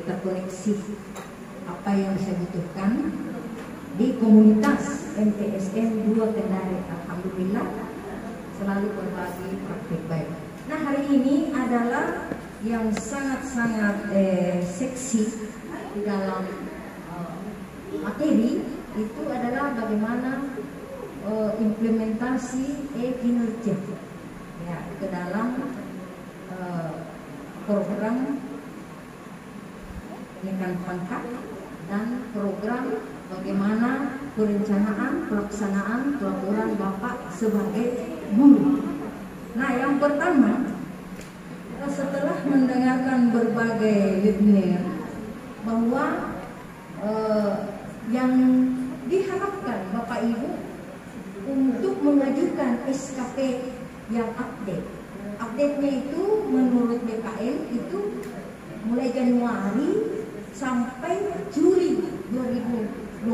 terkoneksi apa yang saya butuhkan di komunitas MTSN 2 Kendari. Alhamdulillah selalu berbagi praktik baik. Nah, hari ini adalah yang sangat-sangat seksi di dalam materi itu adalah bagaimana implementasi kinerja ya ke dalam program peningkatan pangkat dan program bagaimana perencanaan pelaksanaan pelaporan Bapak sebagai guru. Nah, yang pertama, setelah mendengarkan berbagai webinar bahwa yang diharapkan Bapak Ibu untuk mengajukan SKP yang update. Update-nya itu menurut BKN itu mulai Januari sampai Juli 2024.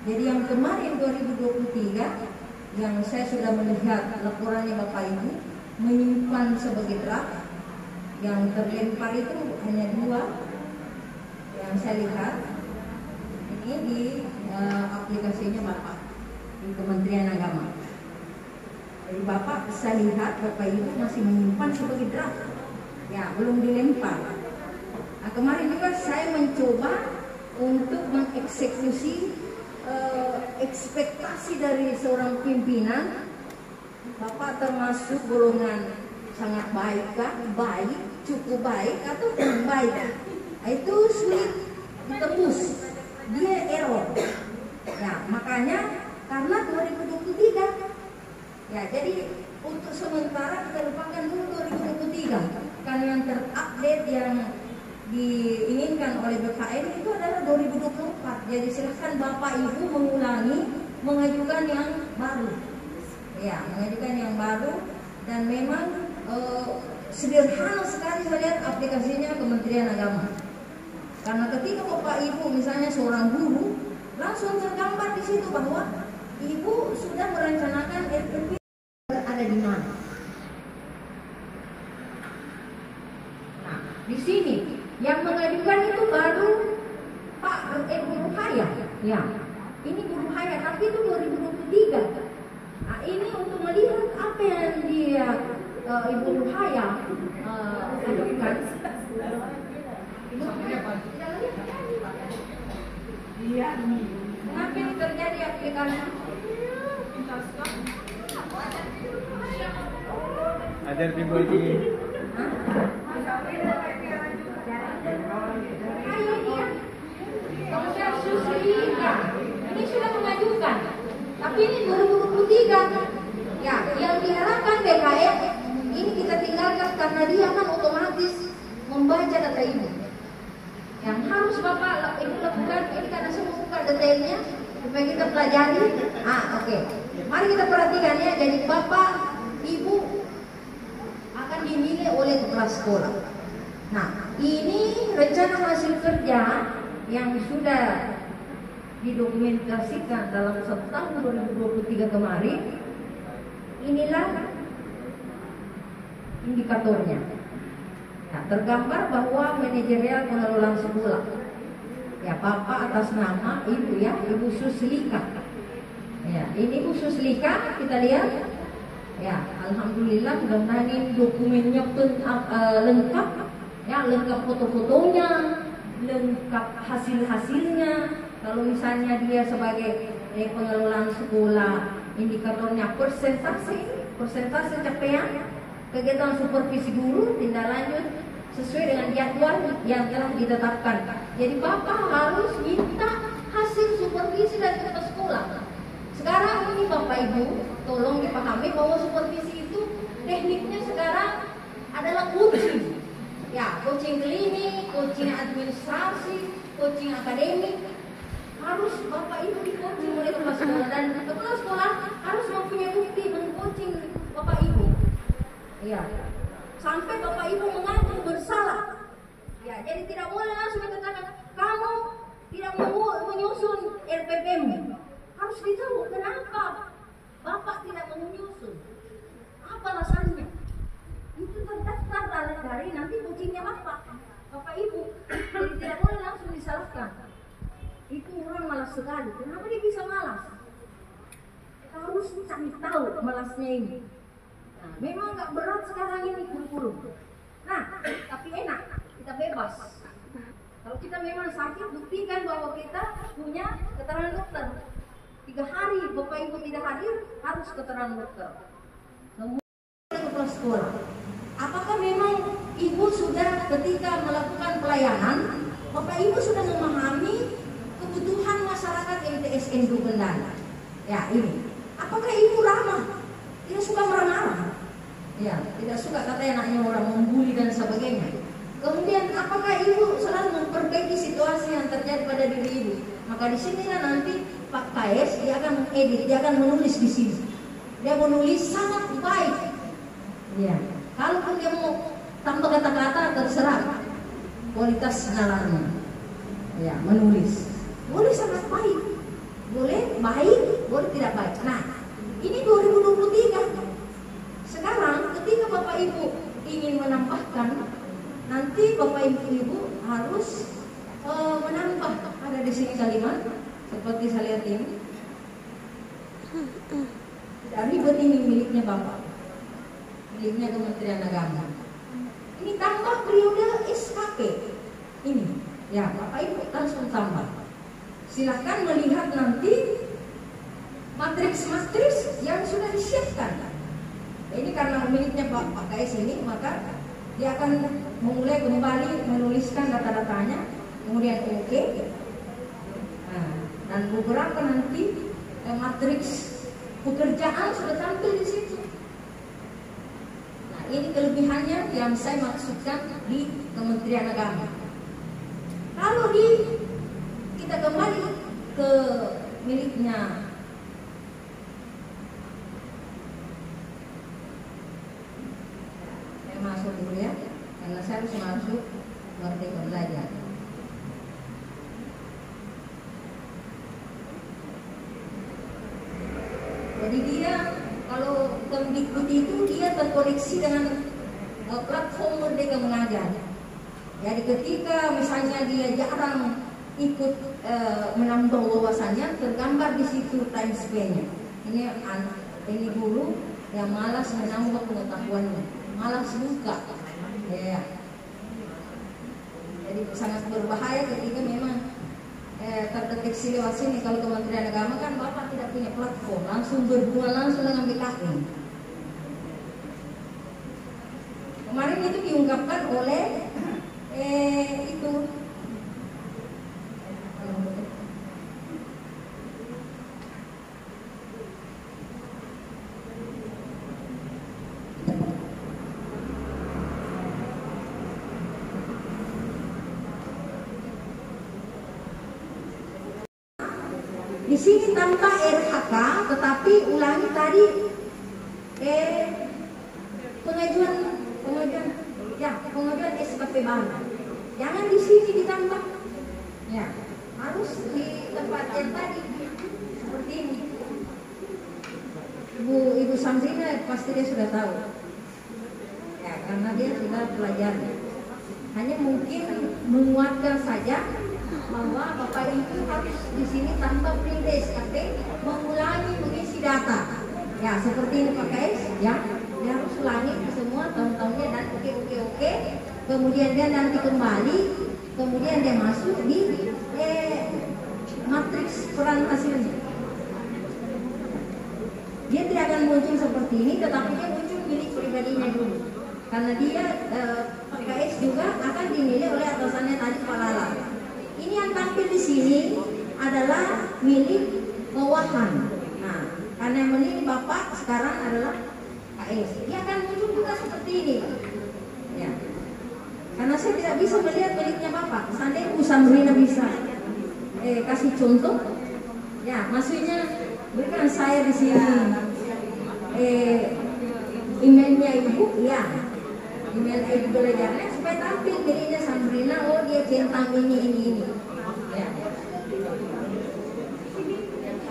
Jadi yang kemarin 2023 yang saya sudah melihat laporannya Bapak Ibu menyimpan sebagai draft, yang terlempar itu hanya 2 yang saya lihat. Ini di aplikasinya Bapak di Kementerian Agama. Jadi Bapak saya lihat Bapak Ibu masih menyimpan sebagai draft, ya belum dilempar. Nah, kemarin juga saya mencoba untuk mengeksekusi ekspektasi dari seorang pimpinan. Bapak termasuk golongan sangat baik, baik, cukup baik atau kurang baik. Nah, itu sulit ditembus, dia error. Ya, makanya karena 2023 ya, jadi untuk sementara kita lupakan dulu 2023 karena yang terupdate yang diinginkan oleh BKN itu adalah 2024. Jadi silahkan Bapak Ibu mengulangi, mengajukan yang baru. Ya, mengajukan yang baru dan memang sederhana sekali melihat aplikasinya Kementerian Agama. Karena ketika Bapak Ibu misalnya seorang guru langsung tergambar di situ bahwa Ibu sudah merencanakan RPP ada di mana. Nah, di sini yang mengajukan itu baru Pak Guru Haya. Ya, ini Guru Haya, tapi itu 2023. Nah, ini untuk melihat apa yang dia Ibu Haya ajukan. Iya. Kenapa ini terjadi aplikasi? Ajar Ibu ini. Ini sudah mengajukan, tapi ini 2023. Ya, yang diharapkan BKN ini kita tinggalkan karena dia akan otomatis membaca data Ibu. Yang harus Bapak Ibu lakukan ini karena saya buka detailnya supaya kita pelajari. Oke. Mari kita perhatikan ya. Jadi Bapak Ibu akan dinilai oleh kepala sekolah. Nah, ini rencana hasil kerja yang sudah didokumentasikan dalam tahun 2023 kemarin. Inilah indikatornya. Nah, tergambar bahwa manajerial pengelolaan sekolah. Ya, Bapak atas nama Ibu ya, Ibu Suslika. Ya, ini Ibu Suslika, kita lihat. Ya, alhamdulillah mudah-mudahan ini dokumennya lengkap. Ya, lengkap foto-fotonya, lengkap hasil-hasilnya. Kalau misalnya dia sebagai pengelolaan sekolah, indikatornya persentase capaian kegiatan supervisi guru tindak lanjut sesuai dengan jadwal yang telah ditetapkan. Jadi Bapak harus minta hasil supervisi dari kepala sekolah. Sekarang ini Bapak Ibu tolong dipahami bahwa supervisi itu tekniknya sekarang adalah coaching. Ya, coaching klinik, coaching administrasi, coaching akademik. Harus Bapak Ibu di coaching oleh kepala sekolah dan kepala sekolah harus mempunyai bukti mengcoaching Bapak Ibu. Ya, sampai Bapak Ibu mengaku bersalah. Ya, jadi tidak boleh langsung dikatakan kamu tidak mau menyusun RPPM. Harus ditahu kenapa Bapak tidak mau menyusun. Apa alasannya? Itu terdaftar dari nanti coachingnya Bapak Ibu. sekali. Kenapa dia bisa malas? Harus cari tahu malasnya ini. Nah, memang nggak berat sekarang ini kurikulum. Nah, tapi enak, kita bebas. Kalau kita memang sakit, buktikan bahwa kita punya keterangan dokter. 3 hari Bapak Ibu tidak hadir, harus keterangan dokter. Kepala sekolah. Apakah memang Ibu sudah ketika melakukan pelayanan, Bapak Ibu sudah memahami kebutuhan masyarakat MTSN Dubendan? Ya, ini. Apakah Ibu ramah? Tidak suka marah-marah? Ya, tidak suka kata anaknya orang membuli dan sebagainya. Kemudian apakah Ibu selalu memperbaiki situasi yang terjadi pada diri Ibu? Maka di sinilah nanti Pak KS dia akan mengedit, dia akan menulis di sini. Dia menulis sangat baik. Ya, kalaupun dia mau tambah kata-kata terserah kualitas nalarnya. Ya, menulis. Boleh sangat baik, boleh baik, boleh tidak baik. Nah, ini 2023. Sekarang ketika Bapak Ibu ingin menambahkan, nanti Bapak Ibu harus menambah. Ada di sini kalimat seperti saya lihat ini. Tidak ribet, ini miliknya Bapak, miliknya Kementerian Agama. Ini tambah periode SKP. Ini, ya Bapak Ibu langsung tambah. Silakan melihat nanti matriks-matriks yang sudah disiapkan. Ini karena miliknya Pak KS ini, maka dia akan memulai kembali menuliskan data-datanya, kemudian oke. Nah, dan beberapa nanti matriks pekerjaan sudah tampil di situ. Nah, ini kelebihannya yang saya maksudkan di Kementerian Agama. Kalau kita kembali ke miliknya masuk dulu ya, karena saya harus masuk Merdeka Belajar. Jadi dia kalau Kemdikbud itu dia terkoneksi dengan platform Merdeka Mengajar. Jadi ketika misalnya dia jarang ikut menambah wawasannya, tergambar di situ time span-nya. Ini guru yang malas menambah pengetahuannya, malas buka, ya. Jadi sangat berbahaya ketika memang terdeteksi lewat sini. Kalau Kementerian Agama kan Bapak tidak punya platform, langsung berhubungan langsung dengan BKI. Kemarin itu diungkapkan oleh itu di sini tanpa RHK, tetapi ulangi tadi pengajuan SKP baru. Jangan di sini ditambah. Ya, harus di tempat yang tadi seperti ini. Ibu Samsina pasti dia sudah tahu. Ya, karena dia sudah pelajari. Hanya mungkin menguatkan saja bahwa Bapak Ibu harus di sini tanpa periode SKP mengulangi mengisi data. Ya, seperti ini Pak KS, ya. Dia harus ulangi semua tahun-tahunnya dan oke. Kemudian dia nanti kembali, kemudian dia masuk di matriks peran hasilnya. Dia tidak akan muncul seperti ini, tetapi dia muncul milik pribadinya dulu. Karena dia Pak KS juga akan dinilai oleh atasannya tadi Pak Lala. Ini yang tampil di sini adalah milik bawahan. Nah, karena yang menilai Bapak sekarang adalah KS. Dia akan muncul juga seperti ini. Ya. Karena saya tidak bisa melihat miliknya Bapak. Seandainya Bu Samrina bisa kasih contoh. Ya, maksudnya berikan saya di sini emailnya Ibu, ya. Email Ibu belajarnya supaya tampil miliknya Samrina. Oh, dia centang ini. Ya.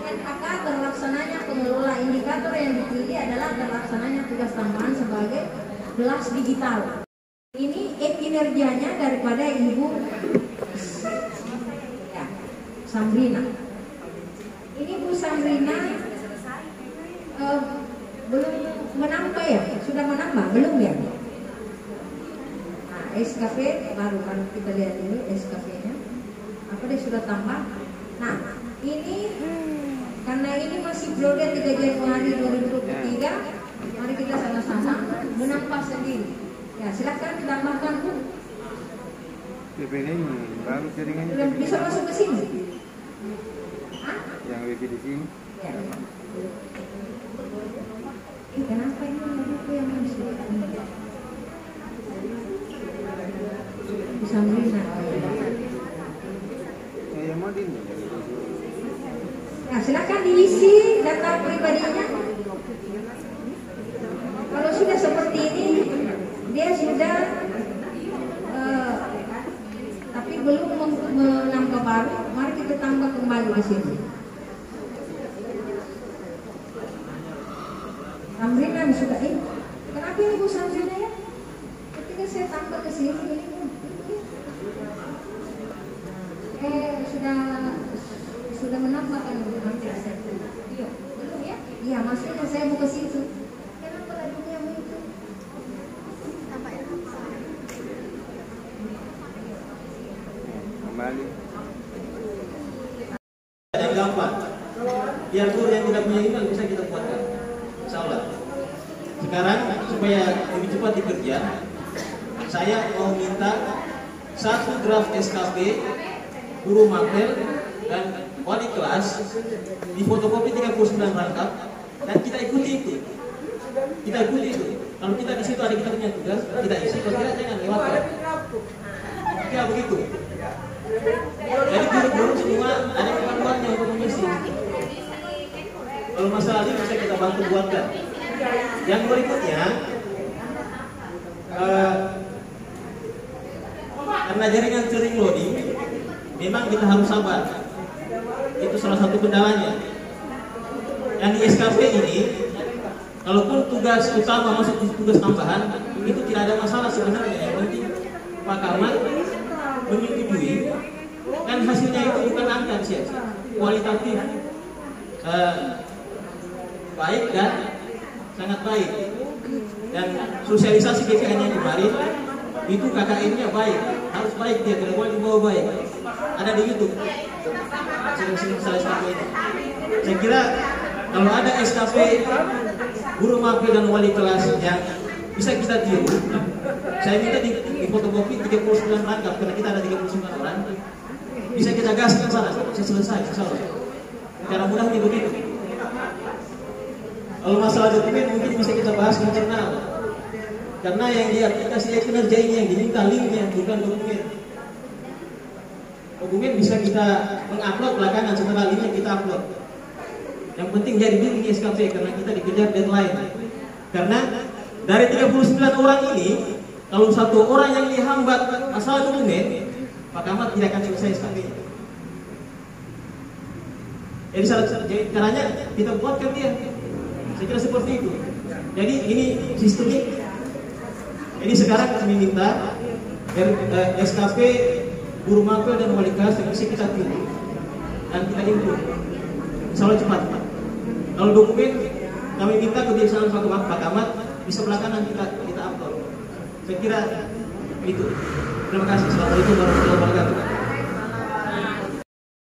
NHK terlaksananya pengelola indikator yang dipilih adalah terlaksananya tugas tambahan sebagai kelas digital. Ini kinerjanya daripada Ibu ya, Samrina. Ini Bu Samrina belum menambah ya? Sudah menambah? Belum ya? Nah, SKP baru kita lihat dulu SKP-nya. Apa dia sudah tambah? Nah, ini karena ini masih periode 3 Januari 2023, mari kita sama-sama menambah sendiri. Ya, silakan ditambahkan Bu. PPN ini baru jaringannya. Sudah bisa masuk ke sini? Hah? Yang wifi di sini. Ya. Kenapa ini aku yang masuk? Bisa Samrina. Yang mau ini. Nah, silakan diisi data pribadinya. Kalau sudah seperti ini, dia sudah tapi belum menambah baru, mari kita tambah kembali ke sini. Samrina sudah ini. Kenapa ini Bu Samrina ya? Ketika saya tambah ke sini ini sudah menambahkan nanti saya. Iya, belum ya? Iya, maksudnya saya mau ke situ. Kenapa lagunya muncul? Kembali. Yang gampang. Biar guru yang tidak punya email bisa kita buatkan. Insyaallah. Sekarang supaya lebih cepat dikerja, saya mau minta satu draft SKP guru mapel dan wali kelas di fotokopi 39 rangkap dan kita ikuti itu. Kita ikuti itu. Kalau kita di situ ada kita punya tugas, kita isi. Kalau tidak jangan lewatkan. Kira begitu. Jadi guru-guru semua ada kemampuannya untuk mengisi. Kalau masalah ini bisa kita bantu buatkan. Yang berikutnya, karena jaringan sering loading, memang kita harus sabar. Itu salah satu kendalanya. Yang di SKP ini, kalaupun tugas utama masuk di tugas tambahan, itu tidak ada masalah sebenarnya. Yang penting Pak Kamal menyetujui, kan hasilnya itu bukan angka sih, kualitatif, baik dan sangat baik. Dan sosialisasi BKN yang kemarin itu KKN-nya baik, harus baik dia, tidak boleh dibawa baik. Ada di YouTube. Sering-sering saya SKP itu. Saya kira kalau ada SKP guru mapel dan wali kelas yang bisa kita tiru, saya minta di fotokopi 39 rangkap karena kita ada 39 orang. Bisa kita gas ke sana, bisa selesai, insyaallah. Cara mudahnya begitu. Kalau masalah dokumen mungkin bisa kita bahas internal. Karena yang di aplikasi kinerja ini yang diminta linknya, bukan dokumen. Dokumen bisa kita mengupload belakangan setelah linknya kita upload. Yang penting jadi dulu di SKP karena kita dikejar deadline. Karena dari 39 orang ini, kalau satu orang yang dihambat masalah dokumen, Pak Kamat tidak akan selesai SKP. Jadi caranya kita buatkan dia. Saya kira seperti itu. Jadi ini sistemnya. Jadi sekarang kami minta SKP guru mapel dan wali kelas yang bisa kita pilih dan kita input. Insyaallah cepat. Kalau dokumen kami minta kebiasaan Pak Kamat bisa belakangan kita upload. Saya kira itu. Terima kasih. Assalamualaikum warahmatullahi wabarakatuh.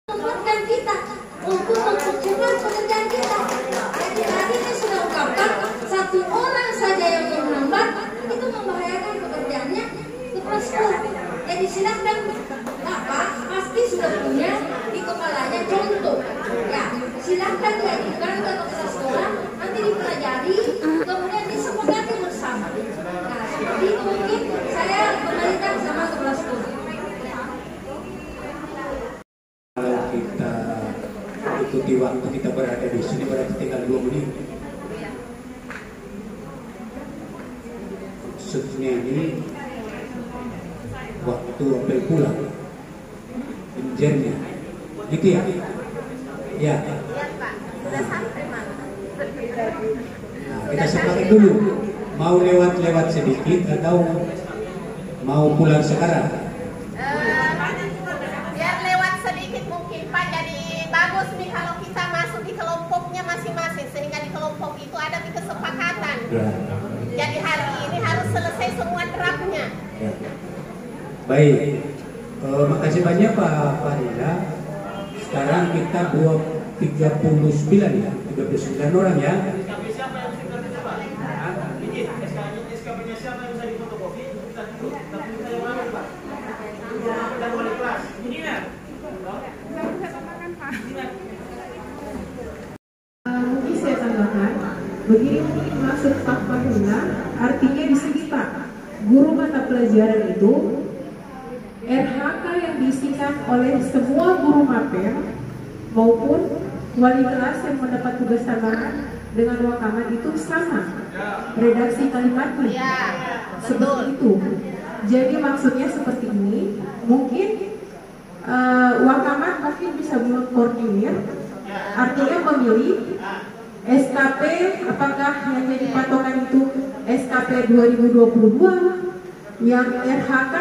Membuatkan kita untuk mempercepat pekerjaan kita. Jadi tadi saya sudah ungkapkan satu orang saja yang menghambat itu membahayakan pekerjaannya kepala sekolah. Jadi silakan Bapak pasti sudah punya di kepalanya contoh. Ya, silakan diajukan ke kepala sekolah, nanti dipelajari, kemudian disepakati bersama. Nah, seperti itu mungkin saya kembalikan sama kepala sekolah. Kalau kita ikuti waktu kita berada di sini berarti tinggal 2 menit. Maksudnya ini waktu apel pulang, injennya, gitu ya? Ya. Nah, kita sepakat dulu. Mau lewat-lewat sedikit atau mau pulang sekarang? Biar lewat sedikit mungkin Pak, jadi bagus nih kalau kita masuk masing-masing sehingga di kelompok itu ada kesepakatan. Ya. Jadi hari ini harus selesai semua draftnya. Ya. Baik, makasih banyak Pak Farida. Sekarang kita 39 ya, 39 orang ya. SKP siapa yang bisa kita coba? Ini SKP-nya siapa yang bisa difotokopi? Kita minta yang mana Pak? Dan wali kelas. Ini kan? Mungkin saya tambahkan, begini maksud Pak Farida, artinya di sini Pak, guru mata pelajaran itu RHK yang diisikan oleh semua guru mapel maupun wali kelas yang mendapat tugas tambahan dengan Wakamat itu sama redaksi kalimatnya. Ya, Seperti itu. Jadi maksudnya seperti ini, mungkin Wakamat mungkin bisa mengkoordinir, artinya memilih SKP apakah yang jadi patokan itu SKP 2022 yang RHK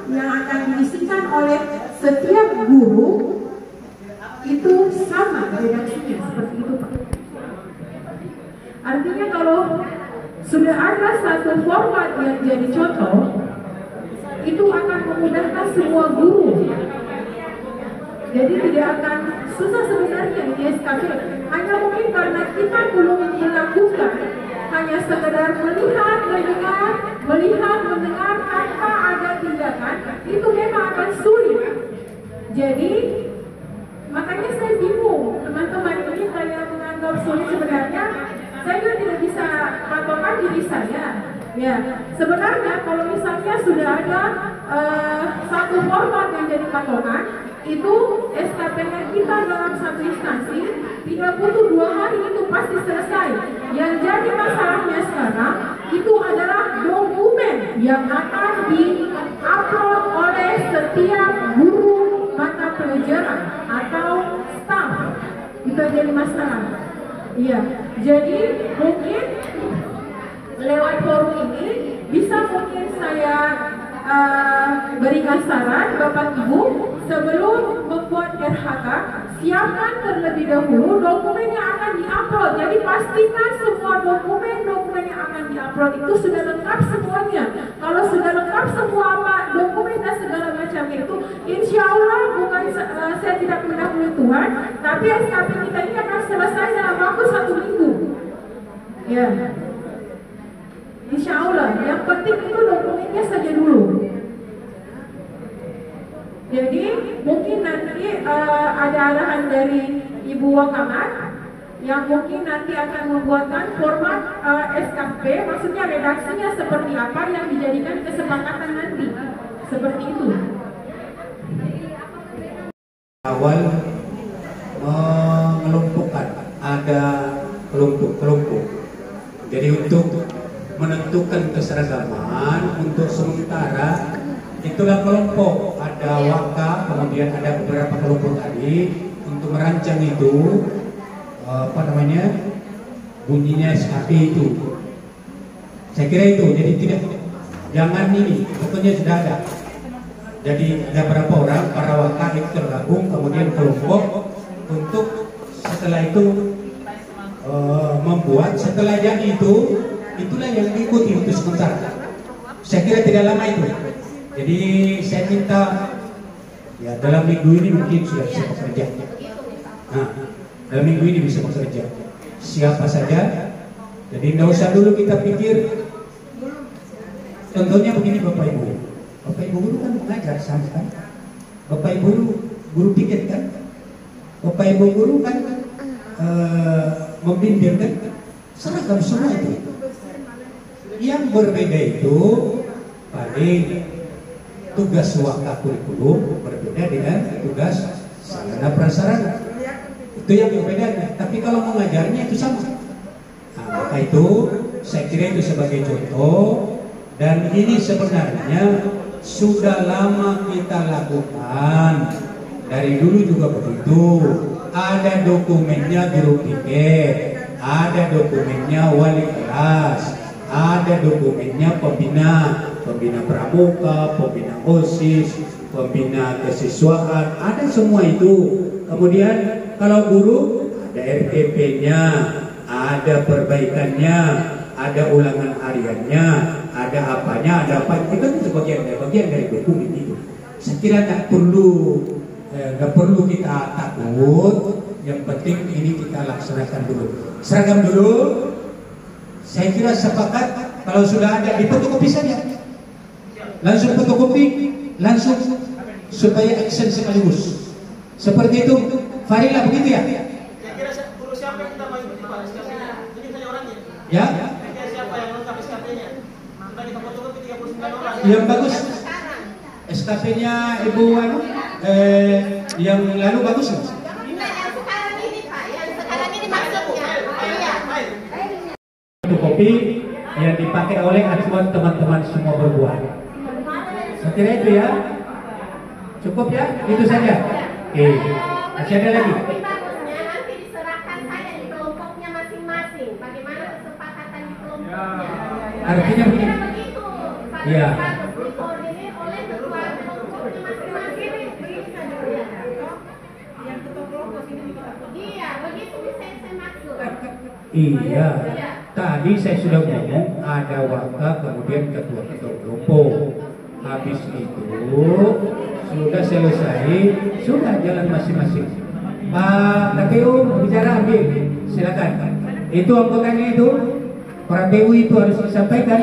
yang akan diisikan oleh setiap guru itu sama redaksinya, seperti itu Pak. Artinya kalau sudah ada satu format yang jadi contoh, itu akan memudahkan semua guru. Jadi tidak akan susah sebenarnya di SKP. Hanya mungkin karena kita belum melakukan, hanya sekedar melihat, mendengar tanpa ada tindakan, itu memang akan sulit. Jadi makanya saya bingung, teman-teman ini kayak menganggap sulit sebenarnya. Saya juga tidak bisa patokan diri saya. Ya, sebenarnya kalau misalnya sudah ada satu format yang jadi patokan, itu SKP-nya kita dalam satu instansi tidak butuh 2 hari itu pasti selesai. Yang jadi masalahnya sekarang itu adalah dokumen yang akan di-upload oleh setiap guru mata pelajaran atau staff. Itu jadi masalah. Iya, jadi mungkin lewat forum ini bisa mungkin saya berikan saran Bapak Ibu, sebelum membuat RHK, siapkan terlebih dahulu dokumen yang akan diupload. Jadi pastikan semua dokumen yang akan diupload itu sudah lengkap semuanya. Kalau sudah lengkap semua dokumen dan segala macamnya itu, insya Allah bukan saya tidak mendahului Tuhan, tapi SKP kita ini akan selesai dalam waktu 1 minggu. Ya. Insya Allah, yang penting itu dokumennya saja dulu. Jadi mungkin nanti ada arahan dari Ibu Wakamat yang mungkin nanti akan membuatkan format SKP, maksudnya redaksinya seperti apa yang dijadikan kesepakatan nanti, seperti itu. Awal mengelompokkan, ada kelompok-kelompok. Jadi untuk menentukan keseragaman untuk sementara itulah kelompok, ada waka, kemudian ada beberapa kelompok tadi untuk merancang itu bunyinya SKP itu. Saya kira itu, jadi jangan ini, pokoknya sudah ada. Jadi ada berapa orang para waka itu tergabung, kemudian kelompok untuk setelah itu membuat, setelah jadi itu itulah yang diikuti untuk sementara. Saya kira tidak lama itu. Jadi saya minta ya dalam minggu ini mungkin sudah bisa bekerja. Nah, dalam minggu ini bisa bekerja. Siapa saja. Jadi tidak usah dulu kita pikir. Contohnya begini Bapak Ibu. Bapak Ibu guru kan mengajar sama kan. Bapak Ibu guru piket kan. Bapak Ibu guru kan membimbing kan. Seragam semua itu. Yang berbeda itu paling tugas waka kurikulum berbeda dengan tugas sarana prasarana. Itu yang berbeda. Tapi kalau mengajarnya itu sama. Nah, maka itu saya kira itu sebagai contoh, dan ini sebenarnya sudah lama kita lakukan. Dari dulu juga begitu. Ada dokumennya guru piket, ada dokumennya wali kelas, ada dokumennya pembina pramuka, pembina OSIS, pembina kesiswaan, ada semua itu. Kemudian kalau guru ada RTP-nya, ada perbaikannya, ada ulangan hariannya, ada apanya, ada apa. Itu kan bagian dari dokumen itu. Saya kira nggak perlu kita takut. Yang penting ini kita laksanakan dulu. Seragam dulu. Saya kira sepakat kalau sudah ada di fotokopi saja. Langsung fotokopi, langsung supaya aksen sekaligus. Seperti itu, Farila begitu ya? Kira-kira guru siapa yang kita mau ikuti Pak SKP-nya? Jadi saja orangnya. Ya? Kira-kira siapa yang lengkap SKP-nya? Sudah kita fotokopi 39 orang. Yang bagus. SKP-nya Ibu yang lalu bagus nggak? Nah, yang sekarang ini Pak, yang sekarang ini maksudnya. Iya. Fotokopi yang dipakai oleh acuan teman-teman semua berbuat. Saya kira itu ya. Cukup ya? Itu saja. Oke. Masih ada lagi? Tapi bagusnya nanti diserahkan saya di kelompoknya masing-masing. Bagaimana kesepakatan di kelompoknya? Artinya begini. Kira begitu. Iya. Bagus dikoordinir oleh ketua kelompoknya masing-masing. Begini saja. Yang ketua kelompok ini. Iya, begitu saya maksud. Iya. Tadi saya sudah ngomong ada waka kemudian ketua kelompok. Habis itu sudah selesai, sudah jalan masing-masing. Pak KPU bicara, ambil, silakan. Itu anggotanya itu, para PU itu harus disampaikan.